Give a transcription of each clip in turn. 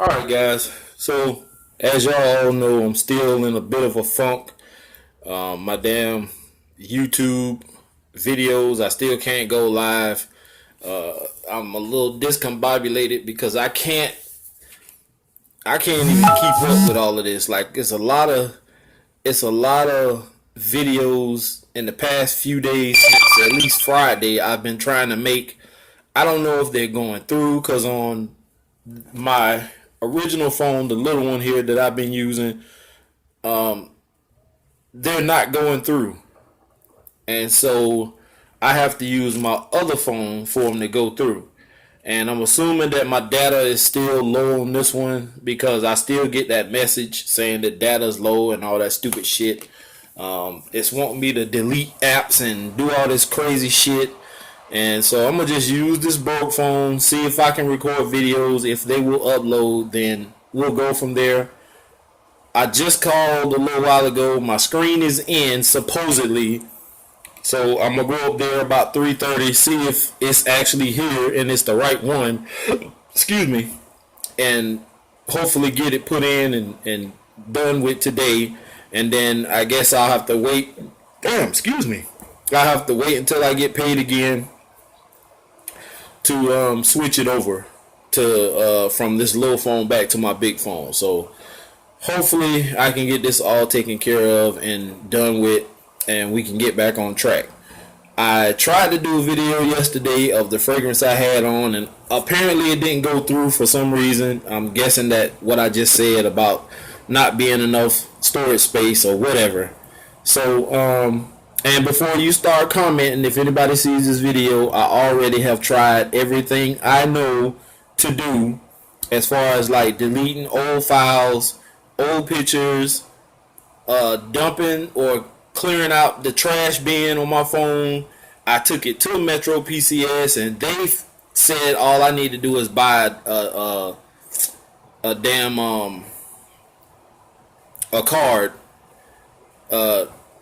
All right, guys. So, as y'all all know, I'm still in a bit of a funk. My damn YouTube videos, I still can't go live. I'm a little discombobulated because I can't even keep up with all of this. Like, it's a lot of videos in the past few days, since at least Friday. I've been trying to make. I don't know if they're going through because on my original phone, the little one here that I've been using, they're not going through. And so I have to use my other phone for them to go through. And I'm assuming that my data is still low on this one because I still get that message saying that data's low and all that stupid shit. It's wanting me to delete apps and do all this crazy shit. And so I'm gonna just use this broke phone, see if I can record videos. If they will upload, then we'll go from there. I just called a little while ago. My screen is in supposedly, so I'm gonna go up there about 3:30, see if it's actually here and it's the right one. Excuse me, and hopefully get it put in and done with today. And then I guess I'll have to wait. Damn, excuse me. I have to wait until I get paid again to switch it over to from this little phone back to my big phone. So hopefully I can get this all taken care of and done with, and we can get back on track. I tried to do a video yesterday of the fragrance I had on, and apparently it didn't go through for some reason. I'm guessing that what I just said about not being enough storage space or whatever. So and before you start commenting, if anybody sees this video, I already have tried everything I know to do as far as like deleting old files, old pictures, dumping or clearing out the trash bin on my phone. I took it to Metro PCS and they said all I need to do is buy a damn a card,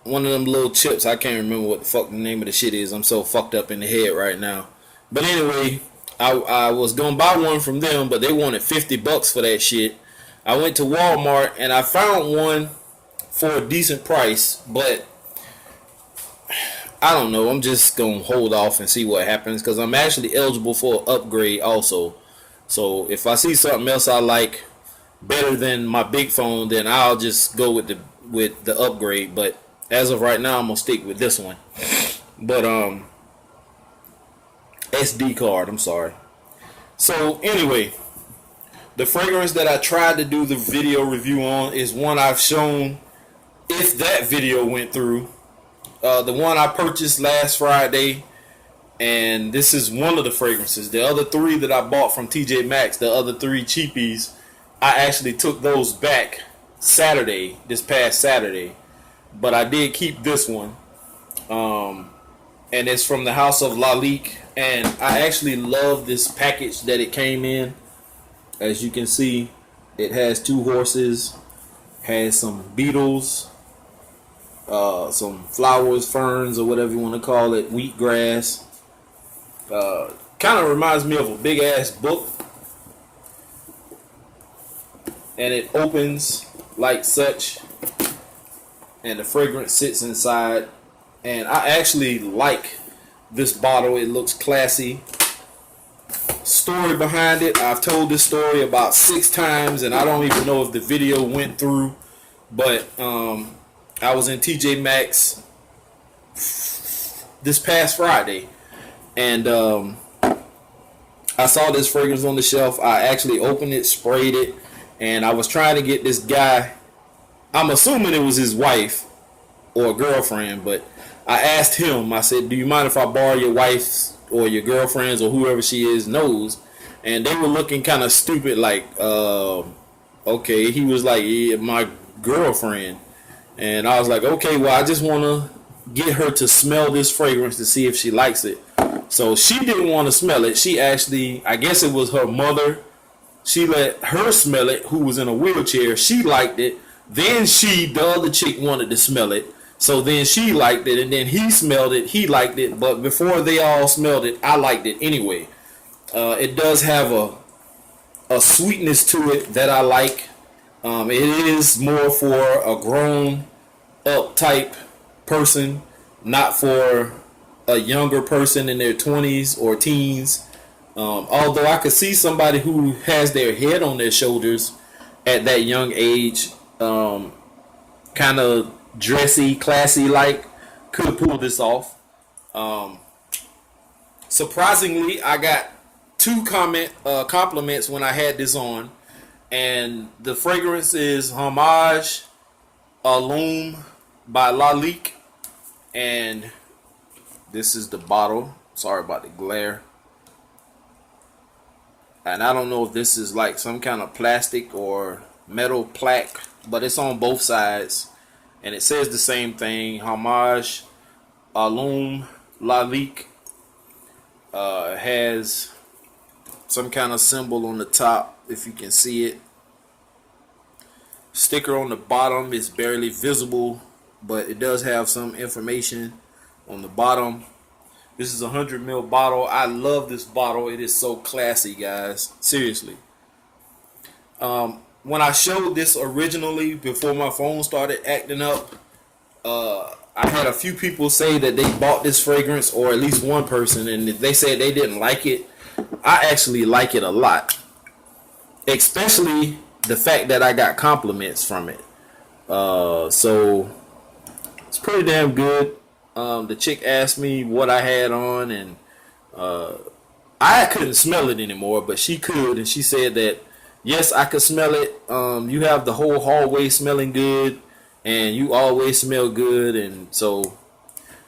one of them little chips. I can't remember what the fuck the name of the shit is. I'm so fucked up in the head right now. But anyway, I was gonna buy one from them, but they wanted $50 for that shit. I went to Walmart and I found one for a decent price, but I don't know. I'm just gonna hold off and see what happens because I'm actually eligible for an upgrade also. So if I see something else I like better than my big phone, then I'll just go with the upgrade. But as of right now, I'm gonna stick with this one. But SD card. I'm sorry. So anyway, the fragrance that I tried to do the video review on is one I've shown. If that video went through, the one I purchased last Friday, and this is one of the fragrances. The other three that I bought from TJ Maxx, the other three cheapies, I actually took those back Saturday, this past Saturday, but I did keep this one, and it's from the house of Lalique, and I actually love this package that it came in. As you can see, it has two horses, has some beetles, some flowers, ferns, or whatever you want to call it, wheatgrass. Kind of reminds me of a big ass book, and it opens like such, and the fragrance sits inside. And I actually like this bottle. It looks classy. Story behind it, I've told this story about 6 times and I don't even know if the video went through, but I was in TJ Maxx this past Friday, and I saw this fragrance on the shelf. I actually opened it, sprayed it, and I was trying to get this guy, I'm assuming it was his wife or girlfriend, but I asked him, I said, do you mind if I borrow your wife's or your girlfriend's or whoever she is nose? And they were looking kind of stupid, like, okay. He was like, yeah, my girlfriend. And I was like, okay, well, I just want to get her to smell this fragrance to see if she likes it. So she didn't want to smell it. She actually, I guess it was her mother, she let her smell it, who was in a wheelchair. She liked it. Then the other chick wanted to smell it. So then she liked it, and then he smelled it, he liked it, but before they all smelled it, I liked it anyway. It does have a sweetness to it that I like. It is more for a grown up type person, not for a younger person in their 20s or teens. Although I could see somebody who has their head on their shoulders at that young age, kind of dressy, classy like, could pull this off. Surprisingly, I got two compliments when I had this on, and the fragrance is Hommage, lhomme by Lalique, and this is the bottle. Sorry about the glare. And I don't know if this is like some kind of plastic or metal plaque, but it's on both sides, and it says the same thing: Hommage, lhomme, Lalique. Has some kind of symbol on the top, if you can see it. Sticker on the bottom is barely visible, but it does have some information on the bottom. This is a 100 ml bottle. I love this bottle. It is so classy, guys. Seriously. When I showed this originally, before my phone started acting up, I had a few people say that they bought this fragrance, or at least one person, and they said they didn't like it. I actually like it a lot, especially the fact that I got compliments from it. So it's pretty damn good. The chick asked me what I had on, and I couldn't smell it anymore, but she could, and she said that yes, I could smell it. You have the whole hallway smelling good, and you always smell good. And so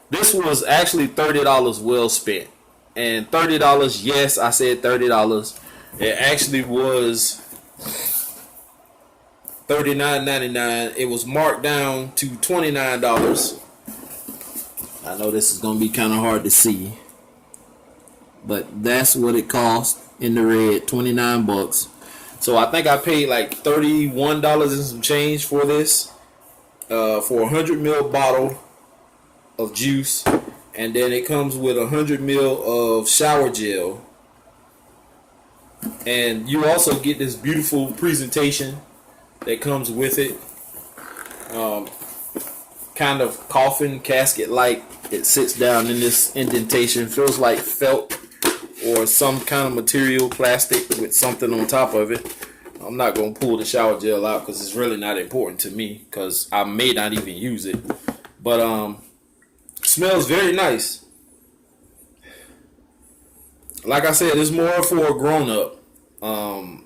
this was actually $30 well spent. And $30, yes, I said $30. It actually was $39.99. It was marked down to $29. I know this is gonna be kind of hard to see, but that's what it cost in the red, 29 bucks. So I think I paid like $31 and some change for this, for a 100 ml bottle of juice, and then it comes with 100 ml of shower gel, and you also get this beautiful presentation that comes with it. Kind of coffin casket like. It sits down in this indentation, feels like felt or some kind of material, plastic with something on top of it. I'm not going to pull the shower gel out because it's really not important to me, because I may not even use it. But smells very nice. Like I said, it's more for a grown up.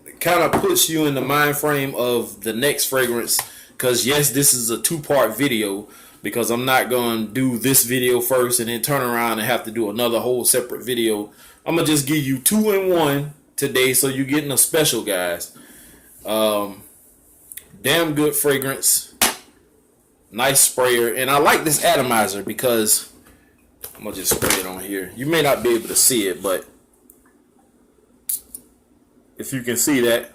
It kind of puts you in the mind frame of the next fragrance, because yes, this is a 2-part video, because I'm not going to do this video first and then turn around and have to do another whole separate video. I'm going to just give you 2 in 1 today, so you're getting a special, guys. Damn good fragrance. Nice sprayer. And I like this atomizer because I'm going to just spray it on here. You may not be able to see it, but if you can see that,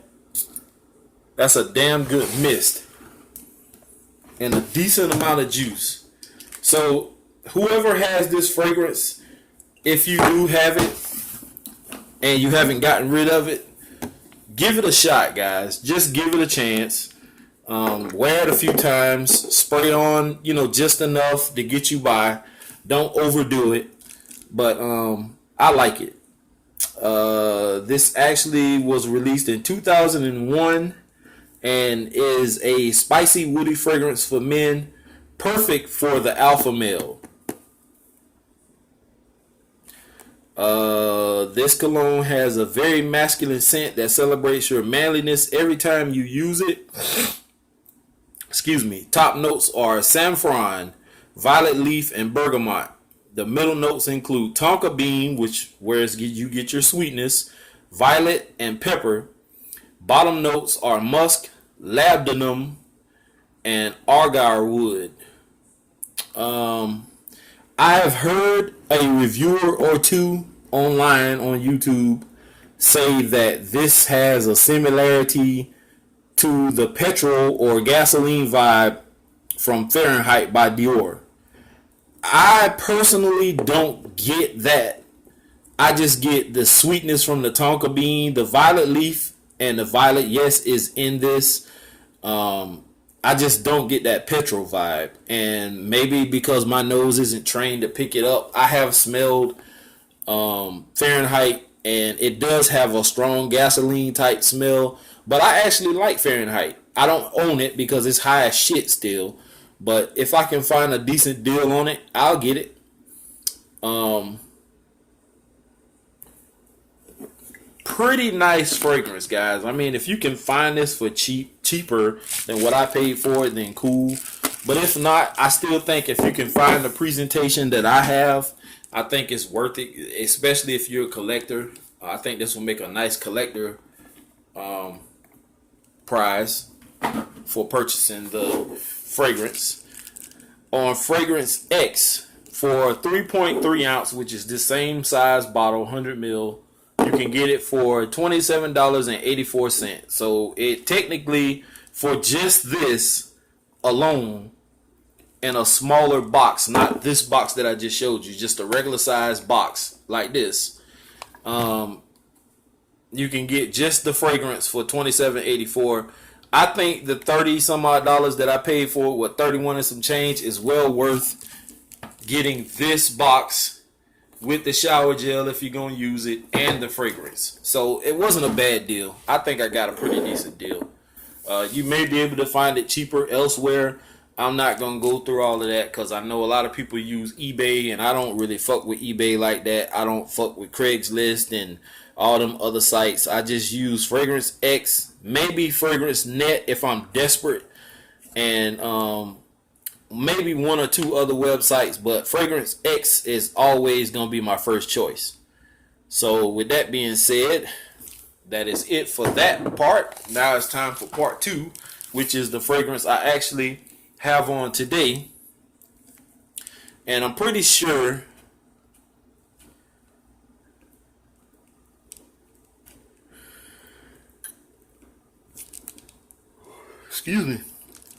that's a damn good mist and a decent amount of juice. So whoever has this fragrance, if you do have it and you haven't gotten rid of it, give it a shot, guys. Just give it a chance. Wear it a few times. Spray on, just enough to get you by. Don't overdo it. But I like it. This actually was released in 2001 and is a spicy, woody fragrance for men, perfect for the alpha male. This cologne has a very masculine scent that celebrates your manliness every time you use it. Excuse me. Top notes are saffron, violet leaf, and bergamot. The middle notes include tonka bean, where you get your sweetness, violet, and pepper. Bottom notes are musk, labdanum, and agar wood. I have heard a reviewer or two online on YouTube say that this has a similarity to the petrol or gasoline vibe from Fahrenheit by Dior. I personally don't get that. I just get the sweetness from the tonka bean. The violet leaf And the violet, yes, is in this. I just don't get that petrol vibe. And maybe because my nose isn't trained to pick it up, I have smelled Fahrenheit, and it does have a strong gasoline type smell. But I actually like Fahrenheit. I don't own it because it's high as shit still. But if I can find a decent deal on it, I'll get it. Um, Pretty nice fragrance, guys. I mean, if you can find this for cheaper than what I paid for it, then cool. But if not, I still think if you can find the presentation that I have, I think it's worth it, especially if you're a collector. I think this will make a nice collector um, prize for purchasing the fragrance. On Fragrance X, for 3.3 ounce, which is the same size bottle, 100 mil, you can get it for $27.84. So it technically, for just this alone, in a smaller box, not this box that I just showed you, just a regular size box like this, you can get just the fragrance for $27.84. I think the 30 some odd dollars that I paid for it, with 31 and some change, is well worth getting this box with the shower gel if you're going to use it, and the fragrance. So it wasn't a bad deal. I think I got a pretty decent deal. You may be able to find it cheaper elsewhere. I'm not going to go through all of that because I know a lot of people use eBay, and I don't really fuck with eBay like that. I don't fuck with Craigslist and all them other sites. I just use Fragrance X, maybe Fragrance Net if I'm desperate, and maybe one or two other websites, but Fragrance X is always going to be my first choice. So with that being said, that is it for that part. Now it's time for part two, which is the fragrance I actually have on today. And I'm pretty sure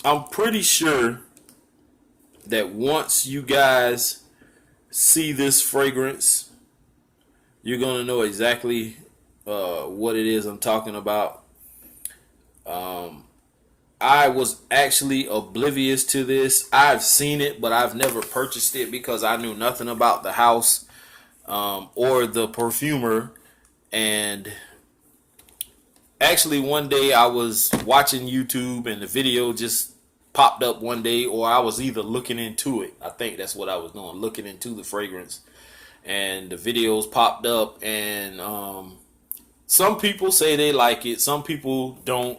I'm pretty sure that once you guys see this fragrance, you're gonna know exactly what it is I'm talking about. I was actually oblivious to this. I've seen it, but I've never purchased it because I knew nothing about the house or the perfumer. And actually, one day I was watching YouTube and the video just popped up one day, or I was either looking into it. I think that's what I was doing, looking into the fragrance. And the videos popped up, and some people say they like it, some people don't.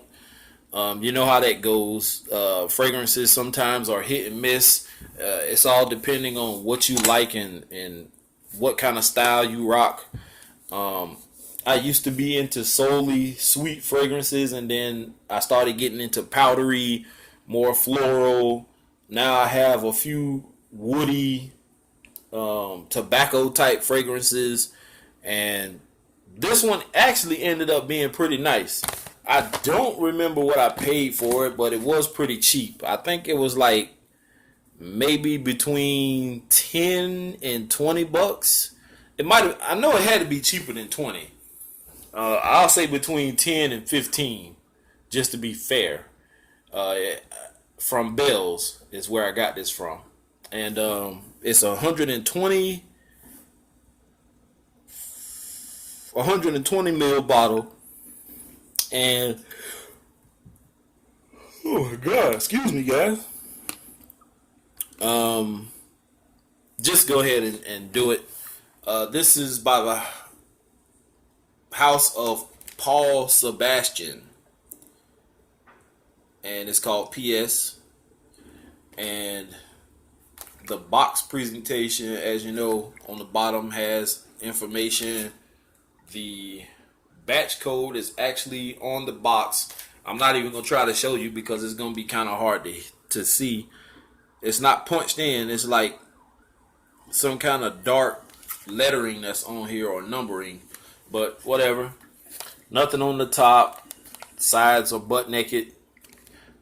You know how that goes. Fragrances sometimes are hit and miss. It's all depending on what you like and what kind of style you rock. I used to be into solely sweet fragrances, and then I started getting into powdery, more floral. Now I have a few woody, tobacco type fragrances, and this one actually ended up being pretty nice. I don't remember what I paid for it, but it was pretty cheap. I think it was like maybe between 10 and 20 bucks. It might have, I know it had to be cheaper than 20. I'll say between 10 and 15, just to be fair. From Bell's is where I got this from. And it's 120 ml bottle. And oh my god, excuse me, guys. Just go ahead and do it. This is by the house of Paul Sebastian, and it's called PS. And the box presentation, as you know, on the bottom has information. The batch code is actually on the box. I'm not even going to try to show you because it's going to be kind of hard to see. It's not punched in. It's like some kind of dark lettering that's on here, or numbering. But whatever. Nothing on the top. Sides are butt naked.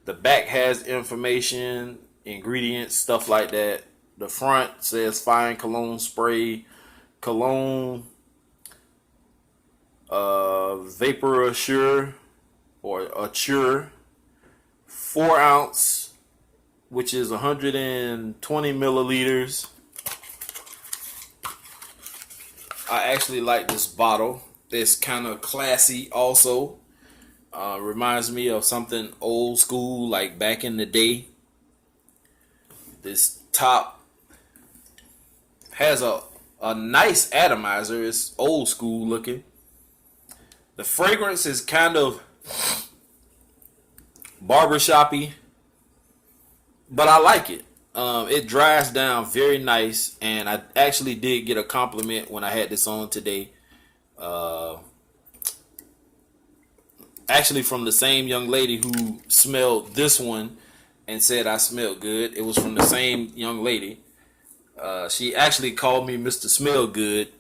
The back has information, ingredients, stuff like that. The front says fine cologne spray, cologne, vapor assure, or a Cure 4 ounce, which is 120 milliliters. I actually like this bottle. It's kind of classy also. Reminds me of something old school, like back in the day. This top has a nice atomizer. It's old school looking. The fragrance is kind of barbershoppy, but I like it. It dries down very nice, and I actually did get a compliment when I had this on today. Actually, from the same young lady who smelled this one and said I smelled good. It was from the same young lady. She actually called me Mr. Smell Good.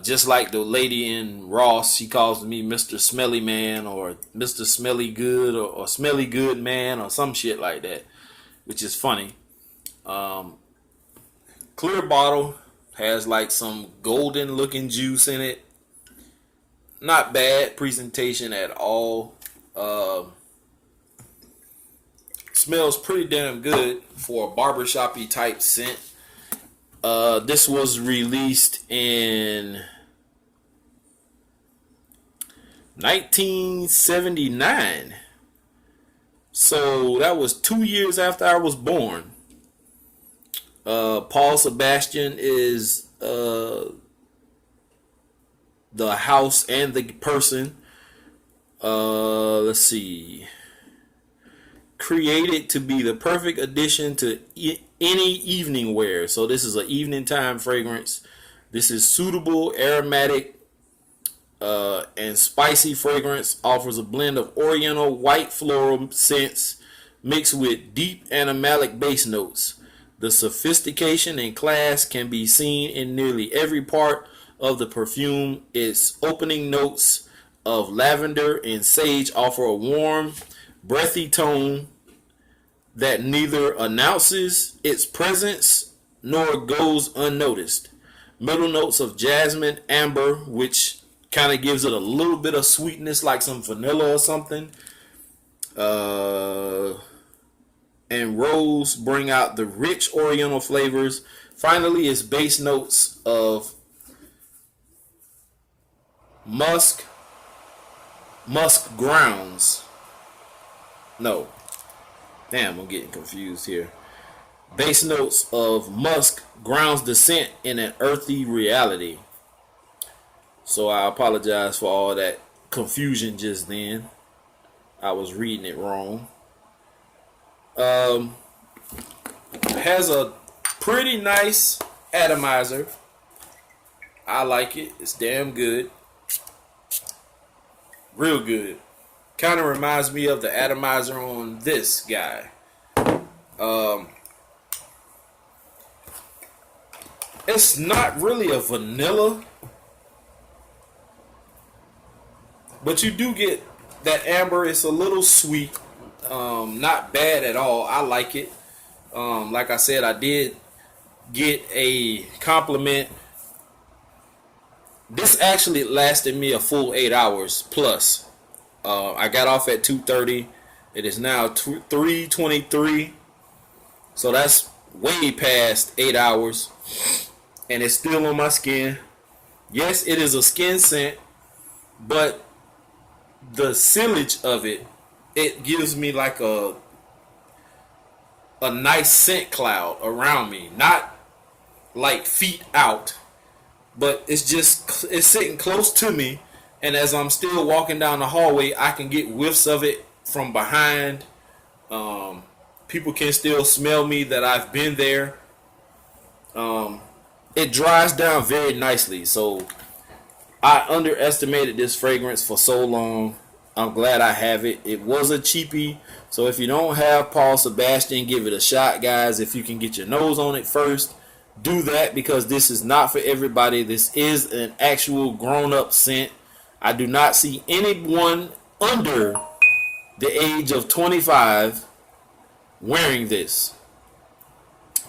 Just like the lady in Ross, she calls me Mr. Smelly Man or Mr. Smelly Good or Smelly Good Man or some shit like that, which is funny. Clear bottle, has like some golden looking juice in it. Not bad presentation at all. Smells pretty damn good for a barbershoppy type scent. This was released in 1979. So that was 2 years after I was born. Paul Sebastian is the house and the person. Let's see. Created to be the perfect addition to any evening wear. So this is an evening time fragrance. This is suitable, aromatic, and spicy fragrance. Offers a blend of oriental white floral scents mixed with deep animalic base notes. The sophistication and class can be seen in nearly every part of the perfume. Its opening notes of lavender and sage offer a warm, breathy tone that neither announces its presence nor goes unnoticed. Middle notes of jasmine, amber, which kind of gives it a little bit of sweetness, like some vanilla or something, and rose bring out the rich oriental flavors. Finally, its base notes of musk grounds. No. Damn, I'm getting confused here. Base notes of musk grounds the scent in an earthy reality. So I apologize for all that confusion just then. I was reading it wrong. Has a pretty nice atomizer. I like it. It's damn good. Real good. Kind of reminds me of the atomizer on this guy. It's not really a vanilla, but you do get that amber. It's a little sweet. Not bad at all. I like it. Like I said, I did get a compliment. This actually lasted me a full 8 hours plus. I got off at 2:30. It is now 3:23. So that's way past 8 hours. And it's still on my skin. Yes, it is a skin scent, but the silage of it, it gives me like a nice scent cloud around me. Not like feet out, but it's sitting close to me. And as I'm still walking down the hallway, I can get whiffs of it from behind. People can still smell me that I've been there. It dries down very nicely. So I underestimated this fragrance for so long. I'm glad I have it. It was a cheapie. So if you don't have Paul Sebastian, give it a shot, guys. If you can get your nose on it first, do that, because this is not for everybody. This is an actual grown-up scent. I do not see anyone under the age of 25 wearing this.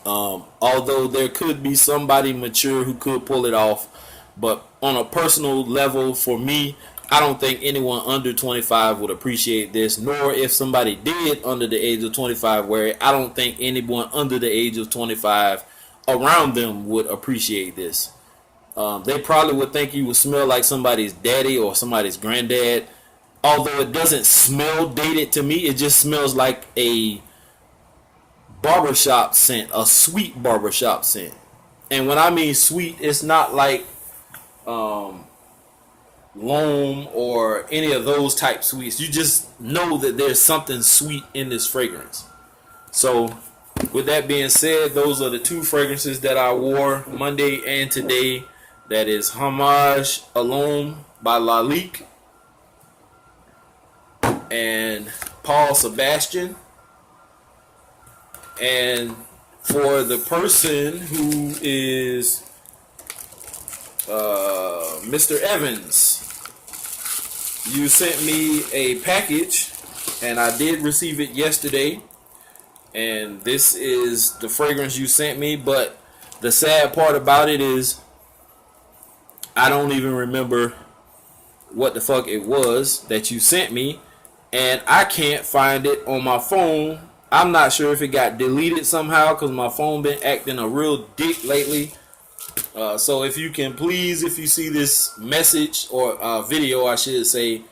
Although there could be somebody mature who could pull it off. But on a personal level, for me, I don't think anyone under 25 would appreciate this, nor if somebody did under the age of 25 wear it, I don't think anyone under the age of 25 around them would appreciate this. They probably would think you would smell like somebody's daddy or somebody's granddad. Although it doesn't smell dated to me, it just smells like a barbershop scent, a sweet barbershop scent. And when I mean sweet, it's not like lhomme or any of those type sweets. You just know that there's something sweet in this fragrance. So with that being said, those are the two fragrances that I wore Monday and today. That is Hommage Lhomme by Lalique and Paul Sebastian. And for the person who is Mr. Evans, you sent me a package and I did receive it yesterday, and this is the fragrance you sent me. But the sad part about it is I don't even remember what the fuck it was that you sent me, and I can't find it on my phone. I'm not sure if it got deleted somehow because my phone been acting a real dick lately. So if you can please, if you see this message or video, I should say,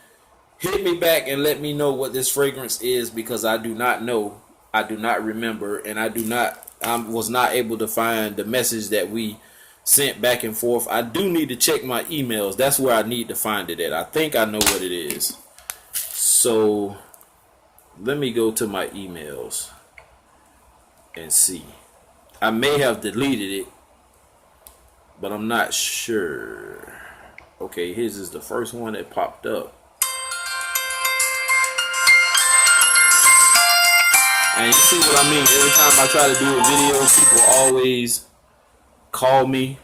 hit me back and let me know what this fragrance is, because I do not know, I do not remember, and I was not able to find the message that we sent back and forth. I do need to check my emails. That's where I need to find it at. I think I know what it is. So let me go to my emails and see. I may have deleted it, but I'm not sure. Okay, his is the first one that popped up. And you see what I mean? Every time I try to do a video, people always call me.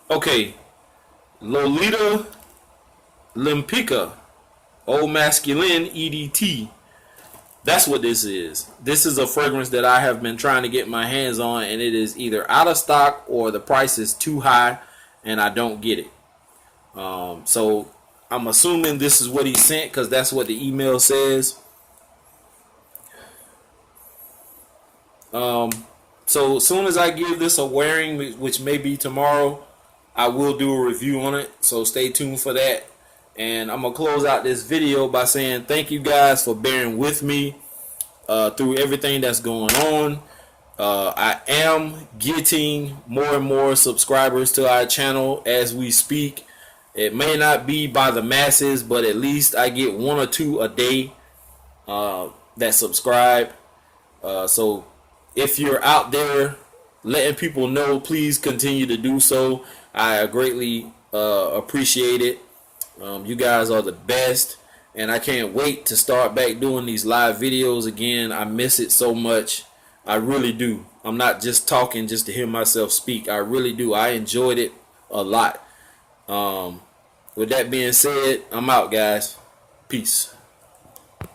Okay, Lolita Limpica, Old Masculine EDT. That's what this is. This is a fragrance that I have been trying to get my hands on, and it is either out of stock or the price is too high and I don't get it. So I'm assuming this is what he sent because that's what the email says. So as soon as I give this a wearing, which may be tomorrow, I will do a review on it. So stay tuned for that. And I'm going to close out this video by saying thank you guys for bearing with me through everything that's going on. I am getting more and more subscribers to our channel as we speak. It may not be by the masses, but at least I get 1 or 2 a day that subscribe. So if you're out there letting people know, please continue to do so. I greatly appreciate it. You guys are the best, and I can't wait to start back doing these live videos again. I miss it so much. I really do. I'm not just talking just to hear myself speak. I really do. I enjoyed it a lot. With that being said, I'm out, guys. Peace.